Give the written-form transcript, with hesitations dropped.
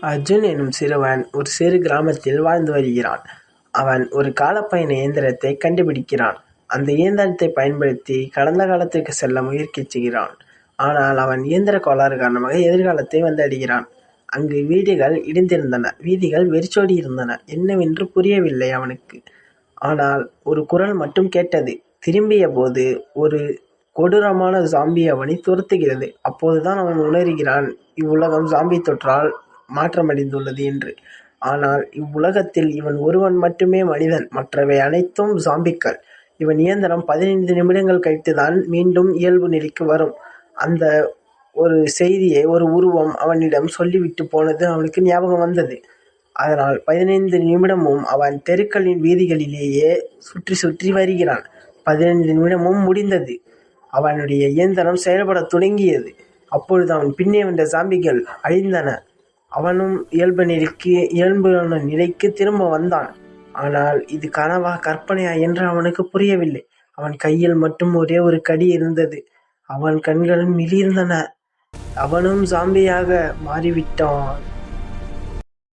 அர்ஜுன் எனும் சிறுவன் ஒரு சிறு கிராமத்தில் வாழ்ந்து வருகிறான். அவன் ஒரு காலப்பயண இயந்திரத்தை கண்டுபிடிக்கிறான். அந்த இயந்திரத்தை பயன்படுத்தி கடந்த காலத்திற்கு செல்ல முயற்சி செய்கிறான். ஆனால் அவன் இயந்திர கோளாறு காரணமாக எதிர்காலத்தை வந்தடைகிறான். அங்கு வீடுகள் இடிந்திருந்தன, வீதிகள் வெறிச்சோடி இருந்தன. என்னவென்று புரியவில்லை அவனுக்கு. ஆனால் ஒரு குரல் மட்டும் கேட்டது. திரும்பிய போது ஒரு கொடூரமான ஜாம்பி அவனை துரத்துகிறது. அப்போதுதான் அவன் உணர்கிறான், இவ்வுலகம் ஜாம்பி தொற்றால் மாற்றமடைந்துள்ளது என்று. ஆனால் இவ்வுலகத்தில் இவன் ஒருவன் மட்டுமே மனிதன், மற்றவை அனைத்தும் ஜாம்பிக்கள். இவன் இயந்திரம் 15 நிமிடங்கள் கழித்துதான் மீண்டும் இயல்பு நிலைக்கு வரும். அந்த ஒரு செய்தியை ஒரு உருவம் அவனிடம் சொல்லிவிட்டு போனது அவனுக்கு ஞாபகம் வந்தது. அதனால் 15 நிமிடமும் அவன் தெருக்களின் வீதிகளிலேயே சுற்றி சுற்றி வருகிறான். 15 நிமிடமும் முடிந்தது. அவனுடைய இயந்திரம் செயல்படத் தொடங்கியது. அப்பொழுது அவன் பின்னே வந்த ஜாம்பிகள் அழிந்தன. அவனும் இயல்பான நிலைக்கு திரும்ப வந்தான். ஆனால் இது கனவா கற்பனையா என்று அவனுக்கு புரியவில்லை. அவன் கையில் மட்டும் ஒரே ஒரு கடி இருந்தது. அவன் கண்கள் மிளிர்ந்தன. அவனும் ஜாம்பியாக மாறிவிட்டான்.